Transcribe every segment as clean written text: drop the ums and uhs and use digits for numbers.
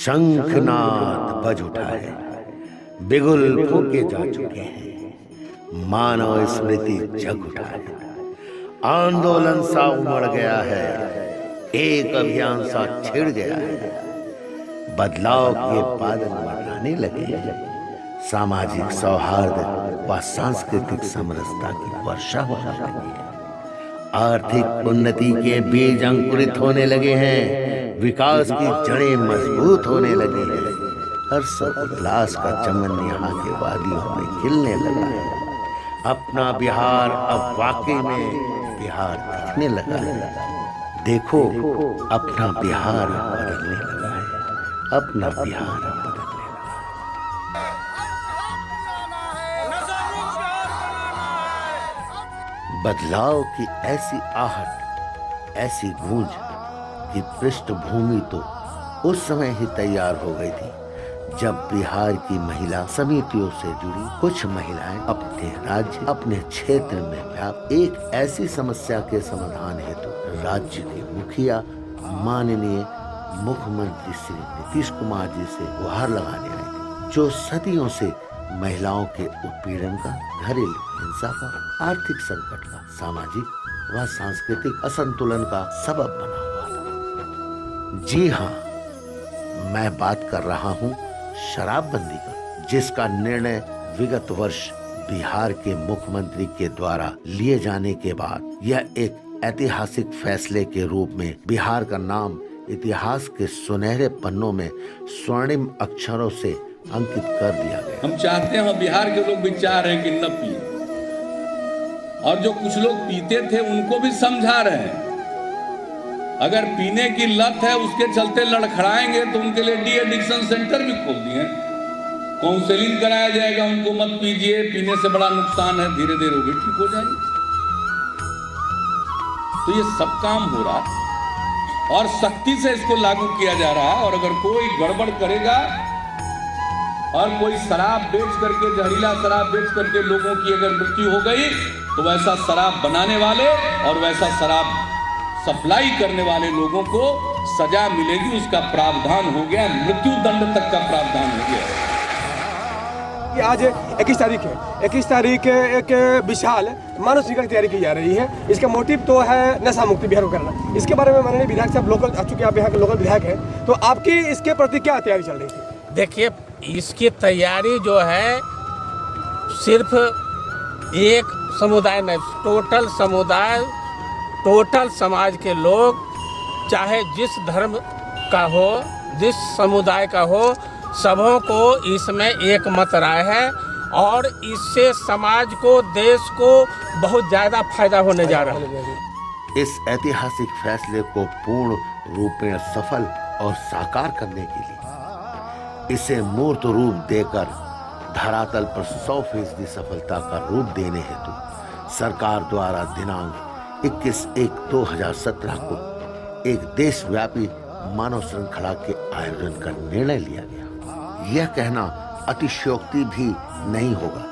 शंखनाद बज उठा है, बिगुल फूके जा चुके हैं, मानव स्मृति जग उठा है। आंदोलन सा उमड़ गया है, एक अभियान सा छिड़ गया है। बदलाव के बादल मंडराने लगे हैं, सामाजिक सौहार्द व सांस्कृतिक समरसता की वर्षा होने लगी है। आर्थिक उन्नति के बीज अंकुरित होने लगे हैं, विकास की जड़ें मजबूत होने लगी हैं। हर्ष उल्लास का चमन यहाँ के वादियों में खिलने लगा है। अपना बिहार अब वाकई में बिहार दिखने लगा है। देखो, अपना बिहार बदलने लगा है, अपना बिहार बदलने लगा है। बदलाव की ऐसी आहट, ऐसी गूंज कि पृष्ठभूमि तो उस समय ही तैयार हो गई थी जब बिहार की महिला समितियों से जुड़ी कुछ महिलाएं अपने राज्य, अपने क्षेत्र में व्याप्त एक ऐसी समस्या के समाधान हेतु राज्य के मुखिया माननीय मुख्यमंत्री श्री नीतीश कुमार जी से गुहार लगाने आई थी, जो सदियों से महिलाओं के उत्पीड़न का, घरेलू हिंसा का, आर्थिक संकट का, सामाजिक व सांस्कृतिक असंतुलन का सबब बना हुआ था। जी हाँ, मैं बात कर रहा हूँ शराबबंदी का, जिसका निर्णय विगत वर्ष बिहार के मुख्यमंत्री के द्वारा लिए जाने के बाद यह एक ऐतिहासिक फैसले के रूप में बिहार का नाम इतिहास के सुनहरे पन्नों में स्वर्णिम अक्षरों से अंकित कर दिया गया। हम चाहते हैं, बिहार के लोग भी चाह रहे हैं कि न पिए, और जो कुछ लोग पीते थे उनको भी समझा रहे हैं। अगर पीने की लत है उसके चलते लड़खड़ाएंगे तो उनके लिए डी एडिक्शन सेंटर भी खोल दिए, काउंसलिंग कराया जाएगा, उनको मत पीजिए, पीने से बड़ा नुकसान है, धीरे धीरे वो भी ठीक हो जाएंगे। तो ये सब काम हो रहा है और सख्ती से इसको लागू किया जा रहा है। और अगर कोई गड़बड़ करेगा और कोई शराब बेच करके, जहरीला शराब बेच करके लोगों की अगर मृत्यु हो गई तो वैसा शराब बनाने वाले और वैसा शराब सप्लाई करने वाले लोगों को सजा मिलेगी। उसका प्रावधान हो गया, मृत्यु दंड तक का प्रावधान हो गया। आज 21 तारीख है, 21 तारीख एक विशाल मानव श्रृंखला की तैयारी की जा रही है। इसका मोटिव तो है नशा मुक्ति बिहार को करना। इसके बारे में माननीय विधायक साहब लोकल, चूंकि आप यहाँ के लोकल विधायक हैं, तो आपकी इसके प्रति क्या तैयारी चल रही थी? देखिए, इसकी तैयारी जो है सिर्फ एक समुदाय नहीं, टोटल समुदाय, टोटल समाज के लोग, चाहे जिस धर्म का हो, जिस समुदाय का हो, सबों को इसमें एक मत राय है और इससे समाज को, देश को बहुत ज़्यादा फायदा होने जा रहा है। इस ऐतिहासिक फैसले को पूर्ण रूप में सफल और साकार करने के लिए इसे मूर्त रूप देकर धरातल पर 100% सफलता का रूप देने हेतु सरकार द्वारा दिनांक 21/1/2017 को एक देशव्यापी मानव श्रृंखला के आयोजन का निर्णय लिया गया। यह कहना अतिशयोक्ति भी नहीं होगा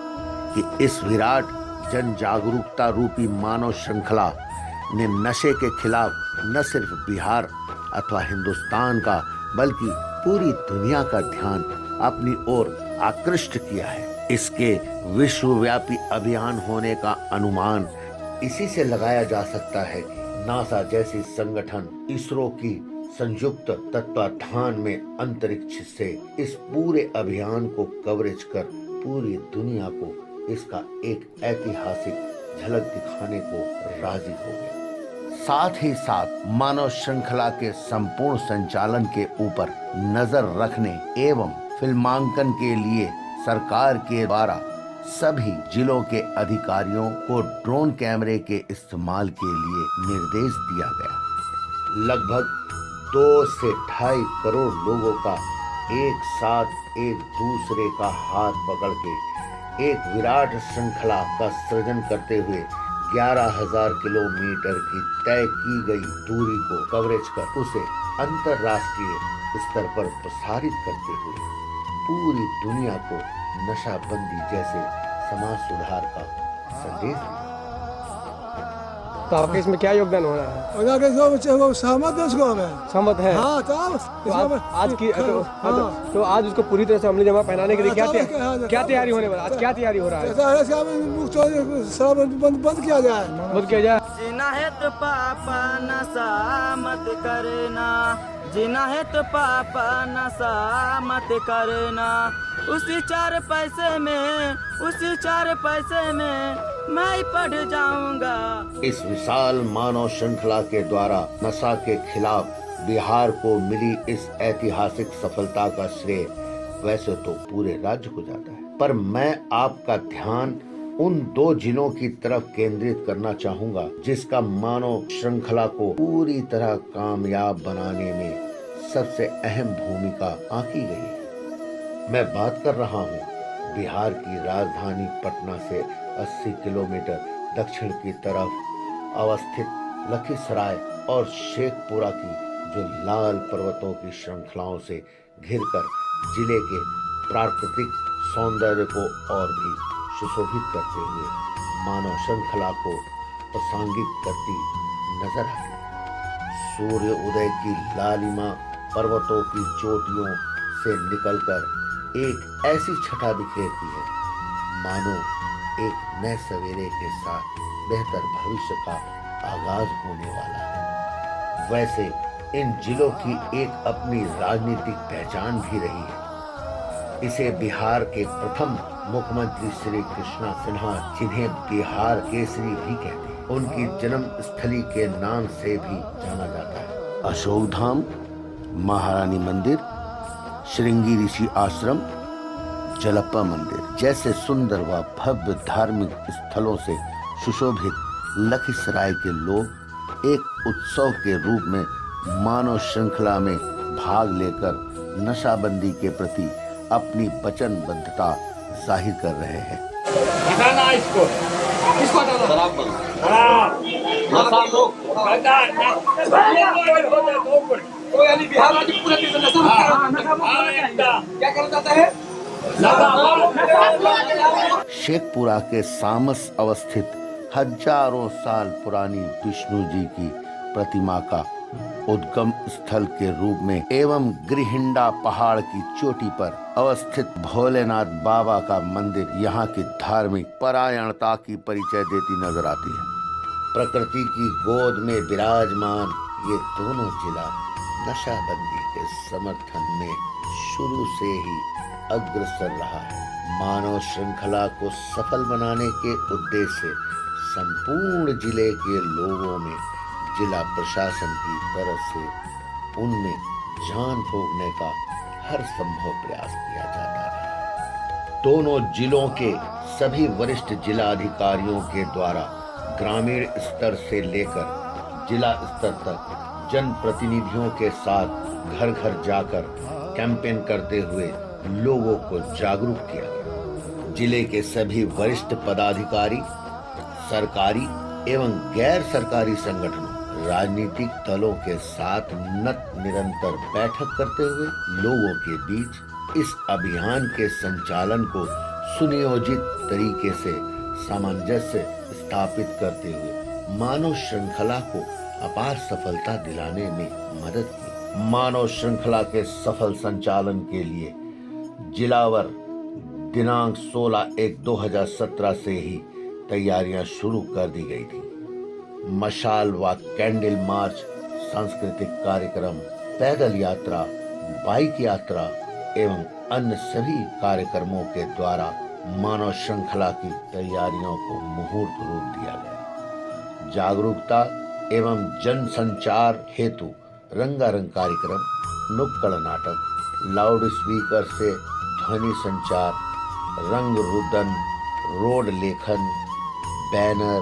कि इस विराट जन जागरूकता रूपी मानव श्रृंखला ने नशे के खिलाफ न सिर्फ बिहार अथवा हिंदुस्तान का बल्कि पूरी दुनिया का ध्यान अपनी ओर आकृष्ट किया है। इसके विश्वव्यापी अभियान होने का अनुमान इसी से लगाया जा सकता है कि नासा जैसी संगठन इसरो की संयुक्त तत्वाधान में अंतरिक्ष से इस पूरे अभियान को कवरेज कर पूरी दुनिया को इसका एक ऐतिहासिक झलक दिखाने को राजी हो गया। साथ ही साथ मानव श्रृंखला के संपूर्ण संचालन के ऊपर नजर रखने एवं फिल्मांकन के लिए सरकार के द्वारा सभी जिलों के अधिकारियों को ड्रोन कैमरे के इस्तेमाल के लिए निर्देश दिया गया। लगभग 2 से 2.5 करोड़ लोगों का एक साथ एक दूसरे का हाथ पकड़ के एक विराट श्रृंखला का सृजन करते हुए 11,000 किलोमीटर की तय की गई दूरी को कवरेज कर उसे अंतर्राष्ट्रीय स्तर पर प्रसारित करते हुए पूरी दुनिया को नशाबंदी जैसे समाज सुधार का संदेश दिया। तो आपके इसमें क्या योगदान हो रहा है? अगर के सब सहमत है उसको हमें। सहमत है? हाँ तो तो आज उसको पूरी तरह से अमली जमा पहनाने के लिए क्या तैयारी होने वाला? आज क्या तैयारी हो रहा है? शराब बंद किया जाए। बंद किया जाए। जीना है तो पापा नशा मत करना, जीना है तो पापा नशा मत करना। उसी 4 पैसे में मैं पढ़ जाऊंगा। इस विशाल मानव श्रृंखला के द्वारा नशा के खिलाफ बिहार को मिली इस ऐतिहासिक सफलता का श्रेय वैसे तो पूरे राज्य को जाता है, पर मैं आपका ध्यान उन 2 जिलों की तरफ केंद्रित करना चाहूंगा जिसका मानव श्रृंखला को पूरी तरह कामयाब बनाने में सबसे अहम भूमिका आंकी गई है। मैं बात कर रहा हूँ बिहार की राजधानी पटना से 80 किलोमीटर दक्षिण की तरफ अवस्थित लखीसराय और शेखपुरा की, जो लाल पर्वतों की श्रृंखलाओं से घिरकर जिले के प्राकृतिक सौंदर्य को और भी सुशोभित करते हुए मानव श्रृंखला को प्रासंगिक करती नजर आती। सूर्य उदय की लालिमा पर्वतों की चोटियों से निकलकर एक ऐसी छटा बिखेरती है मानो एक नए सवेरे के साथ बेहतर भविष्य का आगाज होने वाला है। वैसे इन जिलों की एक अपनी राजनीतिक पहचान भी रही है। इसे बिहार के प्रथम मुख्यमंत्री श्री कृष्णा सिन्हा, जिन्हें बिहार केसरी भी कहते हैं, उनकी जन्म स्थली के नाम से भी जाना जाता है। अशोक धाम, महारानी मंदिर, श्रृंगी ऋषि आश्रम, जलप्पा मंदिर जैसे सुंदर व भव्य धार्मिक स्थलों से सुशोभित लखीसराय के लोग एक उत्सव के रूप में मानव श्रृंखला में भाग लेकर नशाबंदी के प्रति अपनी वचनबद्धता जाहिर कर रहे हैं। हटाना इसको शराब बंद। तो यानी बिहार राज्य पूरे देश में नशा क्या करना चाहता है? शेखपुरा के सामस अवस्थित हजारों साल पुरानी विष्णु जी की प्रतिमा का उद्गम स्थल के रूप में एवं गिरिहिंडा पहाड़ की चोटी पर अवस्थित भोलेनाथ बाबा का मंदिर यहाँ की धार्मिक परायणता की परिचय देती नजर आती है। प्रकृति की गोद में विराजमान ये दोनों जिला नशाबंदी के समर्थन में शुरू से ही अग्रसर रहा है। मानव श्रृंखला को सफल बनाने के उद्देश्य से संपूर्ण जिले के लोगों में जिला प्रशासन की तरफ से उनमें जान फूंकने का हर संभव प्रयास किया जाता है। दोनों जिलों के सभी वरिष्ठ जिला अधिकारियों के द्वारा ग्रामीण स्तर से लेकर जिला स्तर तक जनप्रतिनिधियों के साथ घर घर जाकर कैंपेन करते हुए लोगों को जागरूक किया गया। जिले के सभी वरिष्ठ पदाधिकारी सरकारी एवं गैर सरकारी संगठनों, राजनीतिक दलों के साथ निरंतर बैठक करते हुए लोगों के बीच इस अभियान के संचालन को सुनियोजित तरीके से सामंजस्य स्थापित करते हुए मानव श्रृंखला को अपार सफलता दिलाने में मदद की। मानव श्रृंखला के सफल संचालन के लिए जिलावर दिनांक 16/1/2017 से ही तैयारियां शुरू कर दी गई थी। मशाल व कैंडल मार्च, सांस्कृतिक कार्यक्रम, पैदल यात्रा, बाइक यात्रा एवं अन्य सभी कार्यक्रमों के द्वारा मानव श्रृंखला की तैयारियों को मुहूर्त रूप दिया गया। जागरूकता एवं जन संचार हेतु रंगारंग कार्यक्रम, नुक्कड़ नाटक, लाउड स्पीकर से ध्वनि संचार, रंग रुदन, रोड लेखन, बैनर,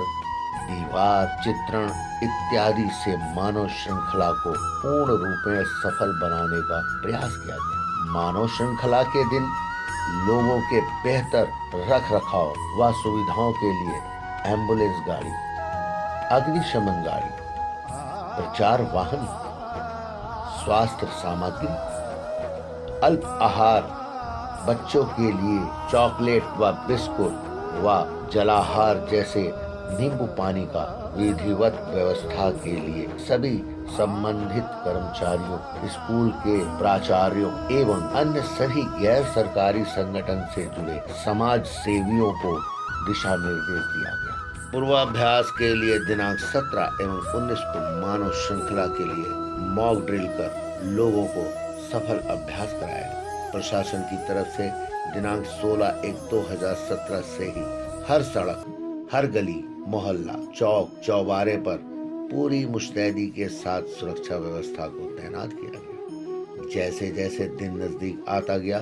दीवार चित्रण इत्यादि से मानव श्रृंखला को पूर्ण रूप में सफल बनाने का प्रयास किया गया। मानव श्रृंखला के दिन लोगों के बेहतर रख रखाव व सुविधाओं के लिए एम्बुलेंस गाड़ी, अग्निशमन गाड़ी, प्रचार वाहन, स्वास्थ्य सामग्री, अल्प आहार, बच्चों के लिए चॉकलेट व बिस्कुट व जलाहार जैसे नींबू पानी का विधिवत व्यवस्था के लिए सभी संबंधित कर्मचारियों, स्कूल के प्राचार्यों एवं अन्य सभी गैर सरकारी संगठन से जुड़े समाज सेवियों को दिशा निर्देश दिया गया। पूर्वाभ्यास के लिए दिनांक 17 एवं 19 को मानव श्रृंखला के लिए मॉक ड्रिल कर लोगों को सफल अभ्यास कराया। प्रशासन की तरफ से दिनांक 16/1/2017 से ही हर सड़क, हर गली, मोहल्ला, चौक, चौबारे पर पूरी मुस्तैदी के साथ सुरक्षा व्यवस्था को तैनात किया गया। जैसे जैसे दिन नजदीक आता गया,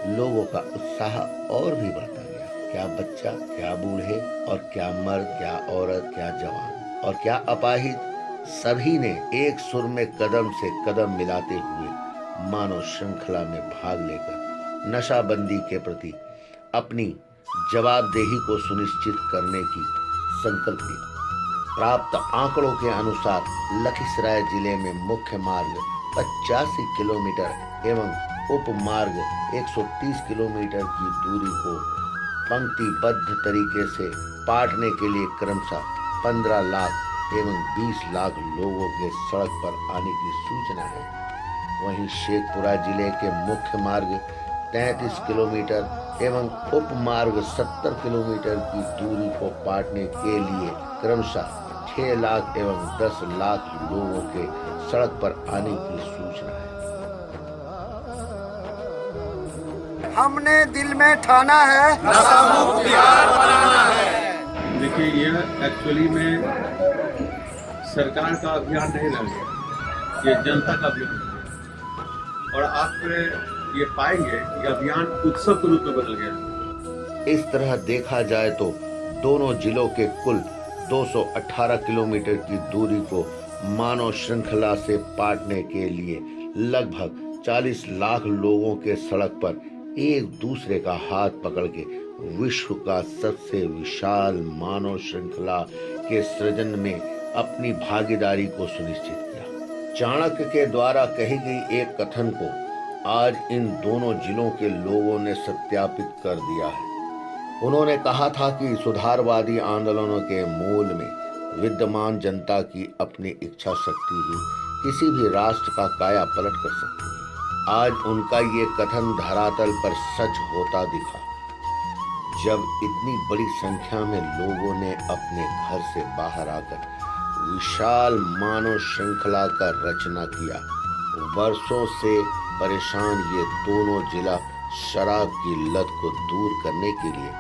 लोगों का उत्साह और भी बढ़ता गया। क्या बच्चा, क्या बूढ़े और क्या मर्द, क्या औरत, क्या जवान और क्या अपाहिज, सभी ने एक सुर में कदम से कदम मिलाते हुए मानव श्रृंखला में भाग लेकर नशाबंदी के प्रति अपनी जवाबदेही को सुनिश्चित करने की संकल्प लिया। प्राप्त आंकड़ों के अनुसार लखीसराय जिले में मुख्य मार्ग 85 किलोमीटर एवं उप मार्ग 130 किलोमीटर की दूरी को पंक्तिबद्ध तरीके से पाटने के लिए क्रमशः 15 लाख एवं 20 लाख लोगों के सड़क पर आने की सूचना है। वहीं शेखपुरा जिले के मुख्य मार्ग 33 किलोमीटर एवं उप मार्ग 70 किलोमीटर की दूरी को पाटने के लिए क्रमशः 6 लाख एवं 10 लाख लोगों के सड़क पर आने की सूचना है। हमने दिल में ठाना है, नशा मुक्त बिहार बनाना है। देखिए, यह एक्चुअली में सरकार का अभियान नहीं रह गया, ये जनता का अभियान है। और आप ये पाएंगे कि अभियान उत्सव के रूप में बदल गया। इस तरह देखा जाए तो दोनों जिलों के कुल 218 किलोमीटर की दूरी को मानव श्रृंखला से पाटने के लिए लगभग 40 लाख लोगों के सड़क पर एक दूसरे का हाथ पकड़ के विश्व का सबसे विशाल मानव श्रृंखला के सृजन में अपनी भागीदारी को सुनिश्चित किया। चाणक्य के द्वारा कही गई एक कथन को आज इन दोनों जिलों के लोगों ने सत्यापित कर दिया है। उन्होंने कहा था कि सुधारवादी आंदोलनों के मूल में विद्यमान जनता की अपनी इच्छा शक्ति ही किसी भी राष्ट्र का काया पलट कर सकती है। आज उनका ये कथन धरातल पर सच होता दिखा, जब इतनी बड़ी संख्या में लोगों ने अपने घर से बाहर आकर विशाल मानव श्रृंखला का रचना किया। वर्षों से परेशान ये दोनों जिला शराब की लत को दूर करने के लिए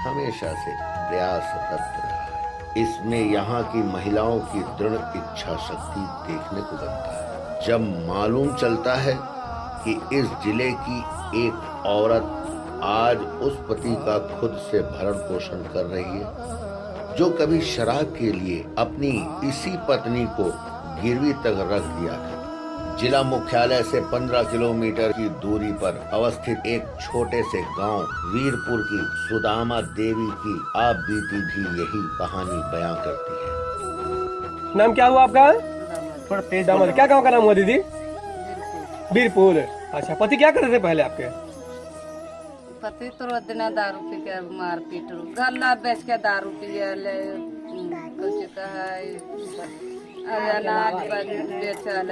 हमेशा से प्रयासरत रहा है। इसमें यहाँ की महिलाओं की दृढ़ इच्छा शक्ति देखने को बनता है। जब मालूम चलता है कि इस जिले की एक औरत आज उस पति का खुद से भरण पोषण कर रही है जो कभी शराब के लिए अपनी इसी पत्नी को गिरवी तक रख दिया था। जिला मुख्यालय से 15 किलोमीटर की दूरी पर अवस्थित एक छोटे से गांव वीरपुर की सुदामा देवी की आप बीती भी यही कहानी बयां करती है। नाम क्या हुआ आपका? थोड़ा तेज दामद। क्या गांव का नाम हुआ दीदी? वीरपुर। अच्छा, पति क्या करते थे पहले आपके? पति तो रोज दिन दारू पी के मारपीट, गल्ला बेच के दारू पिए ले, कुछ अनाज बेचल,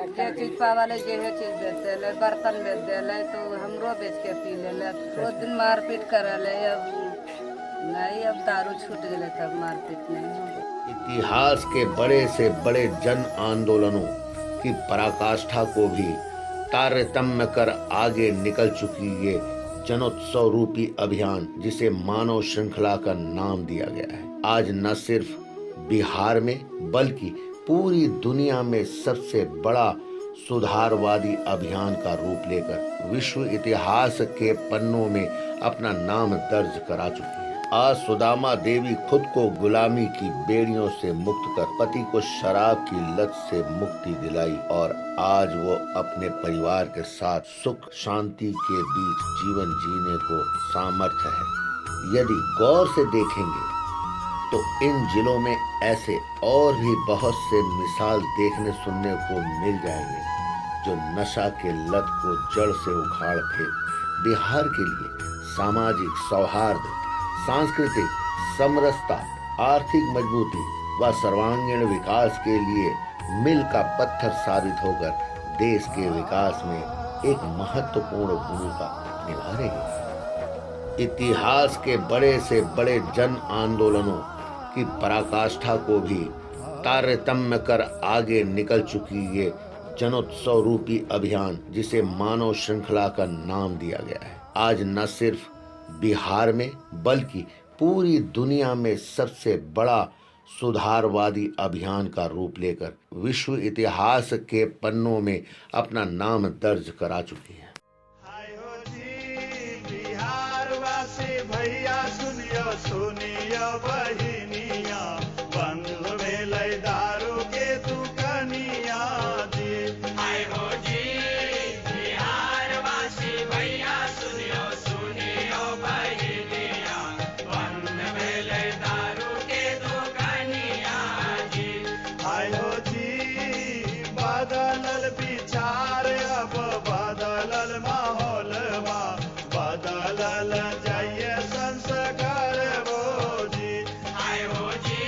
जे चीज पावल जे चीज बेचल, बर्तन बेच दिले तो हमरो बेच के पी ले। रोज दिन मारपीट करले। अब नहीं, अब दारू छूट गए तब मारपीट नहीं। इतिहास के बड़े से बड़े जन आंदोलनों की पराकाष्ठा को भी तारतम्य कर आगे निकल चुकी ये जनोत्सव रूपी अभियान, जिसे मानव श्रृंखला का नाम दिया गया है, आज न सिर्फ बिहार में बल्कि पूरी दुनिया में सबसे बड़ा सुधारवादी अभियान का रूप लेकर विश्व इतिहास के पन्नों में अपना नाम दर्ज करा चुकी है। आज सुदामा देवी खुद को गुलामी की बेड़ियों से मुक्त कर पति को शराब की लत से मुक्ति दिलाई और आज वो अपने परिवार के साथ सुख शांति के बीच जीवन जीने को सामर्थ्य है। यदि गौर से देखेंगे तो इन जिलों में ऐसे और भी बहुत से मिसाल देखने सुनने को मिल जाएंगे जो नशा के लत को जड़ से उखाड़ फेंक बिहार के लिए सामाजिक सौहार्द, सांस्कृतिक समरसता, आर्थिक मजबूती व सर्वांगीण विकास के लिए मील का पत्थर साबित होकर देश के विकास में एक महत्वपूर्ण भूमिका निभा रही है। इतिहास के बड़े से बड़े जन आंदोलनों की पराकाष्ठा को भी तारतम्य कर आगे निकल चुकी ये जनोत्सव रूपी अभियान, जिसे मानव श्रृंखला का नाम दिया गया है, आज न सिर्फ बिहार में बल्कि पूरी दुनिया में सबसे बड़ा सुधारवादी अभियान का रूप लेकर विश्व इतिहास के पन्नों में अपना नाम दर्ज करा चुकी है। बिहार वासी भैया सुनियो सुनियो बहिनिया, बंद भेलै दारू के दुकनिया जी। आय हो जी बिहार वासी भैया सुनियो सुनियो बहिनिया, बंद भेलै दारू के दुकनिया जी। आय हो जी बदलल विचार अब बदलल माहौलवा, बदलल जाइए संस्कार वो जी। आय हो जी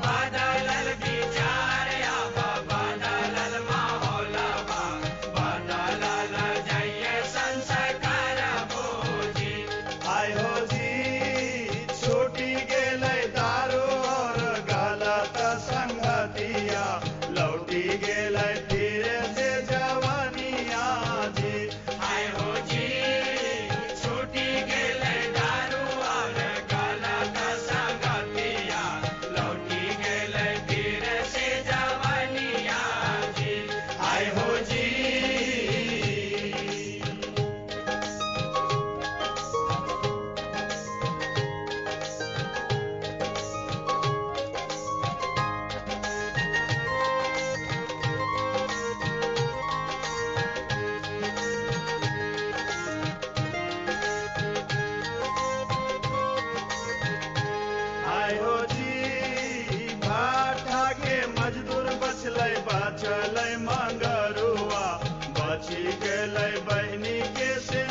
बदलल विचार अब बदलल माहौलवा, बदलल जाइए संस्कार वो जी। आय हो जी छूटी गेलै दारू और गलत संगतिया, लौटी गेलै फिर से जवानिया जी। आय हो जी छूटी गेलै दारू और गलत संगतिया, लौटी गेलै फिर से जवानिया जी। आय हो जी आय हो जी भाटा के मजदूर बचलै मंगरुआ, बची गेलै बहिनी के से